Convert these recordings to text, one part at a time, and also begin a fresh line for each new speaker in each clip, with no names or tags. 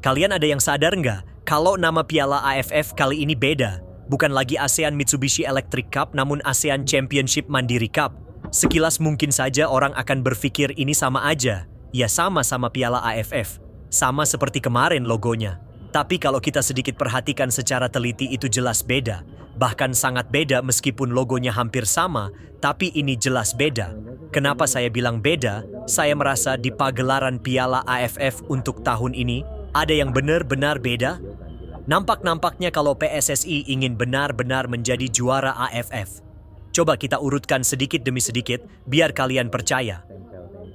Kalian ada yang sadar nggak kalau nama piala AFF kali ini beda? Bukan lagi ASEAN Mitsubishi Electric Cup namun ASEAN Championship Mandiri Cup. Sekilas mungkin saja orang akan berpikir ini sama aja. Ya sama-sama piala AFF. Sama seperti kemarin logonya. Tapi kalau kita sedikit perhatikan secara teliti itu jelas beda. Bahkan sangat beda meskipun logonya hampir sama, tapi ini jelas beda. Kenapa saya bilang beda? Saya merasa di pagelaran piala AFF untuk tahun ini, ada yang benar-benar beda. Nampak-nampaknya kalau PSSI ingin benar-benar menjadi juara AFF. Coba kita urutkan sedikit demi sedikit, biar kalian percaya.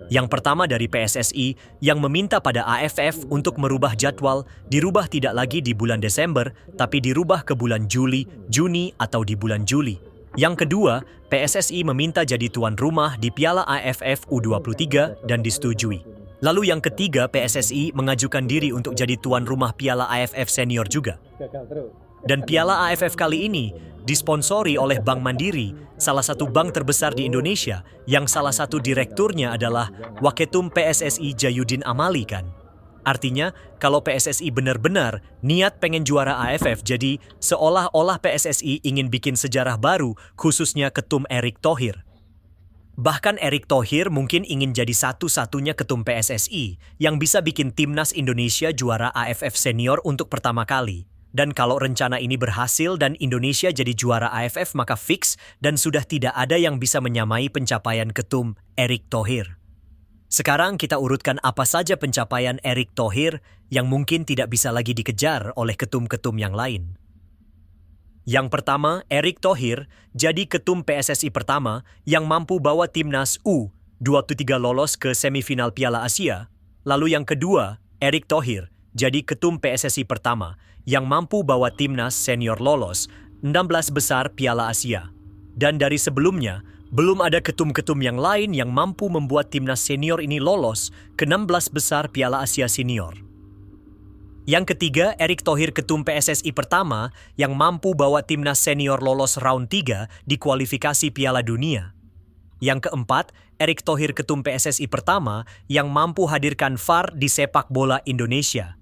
Yang pertama dari PSSI yang meminta pada AFF untuk merubah jadwal, dirubah tidak lagi di bulan Desember, tapi dirubah ke bulan Juli, Juni, atau di bulan Juli. Yang kedua, PSSI meminta jadi tuan rumah di Piala AFF U23 dan disetujui. Lalu yang ketiga, PSSI mengajukan diri untuk jadi tuan rumah Piala AFF Senior juga. Dan Piala AFF kali ini disponsori oleh Bank Mandiri, salah satu bank terbesar di Indonesia, yang salah satu direkturnya adalah Waketum PSSI Jayudin Amali kan. Artinya, kalau PSSI benar-benar niat pengen juara AFF, jadi seolah-olah PSSI ingin bikin sejarah baru, khususnya Ketum Erick Thohir. Bahkan Erick Thohir mungkin ingin jadi satu-satunya ketum PSSI yang bisa bikin timnas Indonesia juara AFF Senior untuk pertama kali. Dan kalau rencana ini berhasil dan Indonesia jadi juara AFF maka fix dan sudah tidak ada yang bisa menyamai pencapaian ketum Erick Thohir. Sekarang kita urutkan apa saja pencapaian Erick Thohir yang mungkin tidak bisa lagi dikejar oleh ketum-ketum yang lain. Yang pertama, Erick Thohir jadi ketum PSSI pertama yang mampu bawa timnas U23 lolos ke semifinal Piala Asia. Lalu yang kedua, Erick Thohir jadi ketum PSSI pertama yang mampu bawa timnas senior lolos 16 besar Piala Asia. Dan dari sebelumnya, belum ada ketum-ketum yang lain yang mampu membuat timnas senior ini lolos ke 16 besar Piala Asia Senior. Yang ketiga, Erick Thohir ketum PSSI pertama yang mampu bawa timnas senior lolos round 3 di kualifikasi Piala Dunia. Yang keempat, Erick Thohir ketum PSSI pertama yang mampu hadirkan VAR di sepak bola Indonesia.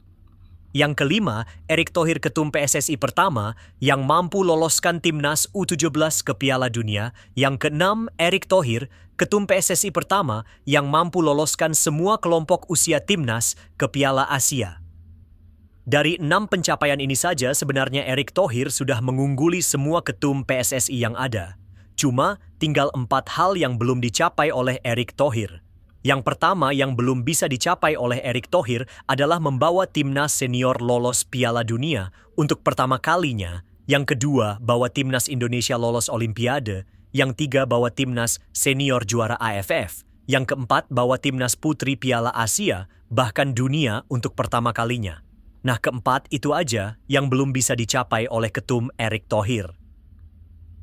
Yang kelima, Erick Thohir ketum PSSI pertama yang mampu loloskan timnas U17 ke Piala Dunia. Yang keenam, Erick Thohir ketum PSSI pertama yang mampu loloskan semua kelompok usia timnas ke Piala Asia. Dari 6 pencapaian ini saja sebenarnya Erick Thohir sudah mengungguli semua ketum PSSI yang ada. Cuma tinggal 4 hal yang belum dicapai oleh Erick Thohir. Yang pertama yang belum bisa dicapai oleh Erick Thohir adalah membawa timnas senior lolos Piala Dunia untuk pertama kalinya. Yang kedua, bawa timnas Indonesia lolos Olimpiade. Yang tiga, bawa timnas senior juara AFF. Yang keempat, bawa timnas putri Piala Asia, bahkan dunia untuk pertama kalinya. Nah, keempat itu aja yang belum bisa dicapai oleh ketum Erick Thohir.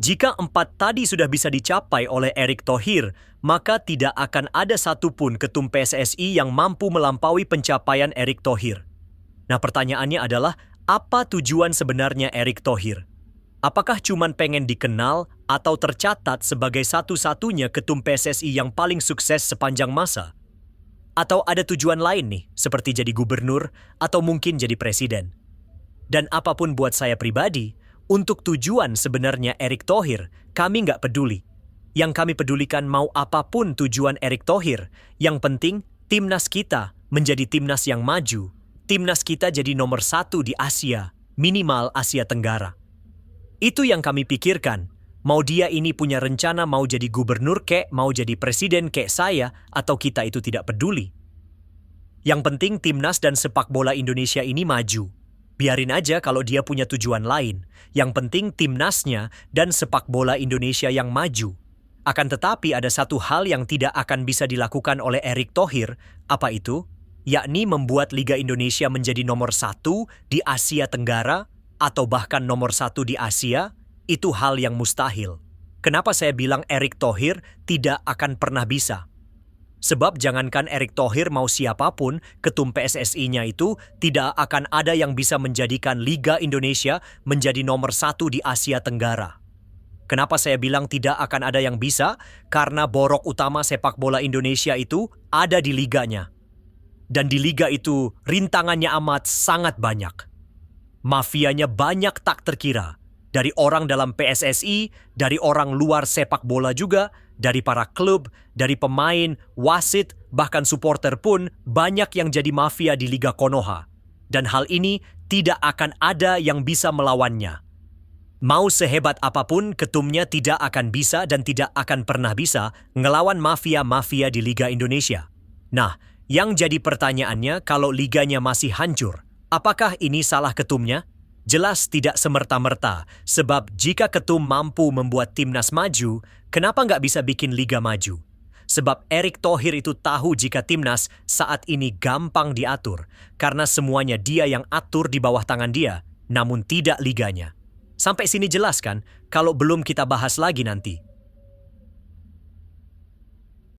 Jika 4 tadi sudah bisa dicapai oleh Erick Thohir, maka tidak akan ada satupun ketum PSSI yang mampu melampaui pencapaian Erick Thohir. Nah, pertanyaannya adalah, apa tujuan sebenarnya Erick Thohir? Apakah cuman pengen dikenal atau tercatat sebagai satu-satunya ketum PSSI yang paling sukses sepanjang masa? Atau ada tujuan lain nih, seperti jadi gubernur atau mungkin jadi presiden? Dan apapun buat saya pribadi, untuk tujuan sebenarnya Erick Thohir, kami nggak peduli. Yang kami pedulikan mau apapun tujuan Erick Thohir, yang penting timnas kita menjadi timnas yang maju. Timnas kita jadi nomor 1 di Asia, minimal Asia Tenggara. Itu yang kami pikirkan. Mau dia ini punya rencana mau jadi gubernur kek, mau jadi presiden kek saya, atau kita itu tidak peduli. Yang penting timnas dan sepak bola Indonesia ini maju. Biarin aja kalau dia punya tujuan lain. Yang penting timnasnya dan sepak bola Indonesia yang maju. Akan tetapi ada satu hal yang tidak akan bisa dilakukan oleh Erick Thohir. Apa itu? Yakni membuat Liga Indonesia menjadi nomor 1 di Asia Tenggara atau bahkan nomor 1 di Asia. Itu hal yang mustahil. Kenapa saya bilang Erick Thohir tidak akan pernah bisa? Sebab jangankan Erick Thohir mau siapapun, ketum PSSI-nya itu tidak akan ada yang bisa menjadikan Liga Indonesia menjadi nomor 1 di Asia Tenggara. Kenapa saya bilang tidak akan ada yang bisa? Karena borok utama sepak bola Indonesia itu ada di liganya. Dan di liga itu, rintangannya amat sangat banyak. Mafianya banyak tak terkira. Dari orang dalam PSSI, dari orang luar sepak bola juga, dari para klub, dari pemain, wasit, bahkan supporter pun banyak yang jadi mafia di Liga Konoha. Dan hal ini tidak akan ada yang bisa melawannya. Mau sehebat apapun, ketumnya tidak akan bisa dan tidak akan pernah bisa ngelawan mafia-mafia di Liga Indonesia. Nah, yang jadi pertanyaannya kalau liganya masih hancur, apakah ini salah ketumnya? Jelas tidak semerta-merta, sebab jika ketum mampu membuat timnas maju, kenapa nggak bisa bikin liga maju? Sebab Erick Thohir itu tahu jika timnas saat ini gampang diatur, karena semuanya dia yang atur di bawah tangan dia, namun tidak liganya. Sampai sini jelas kan? Kalau belum kita bahas lagi nanti.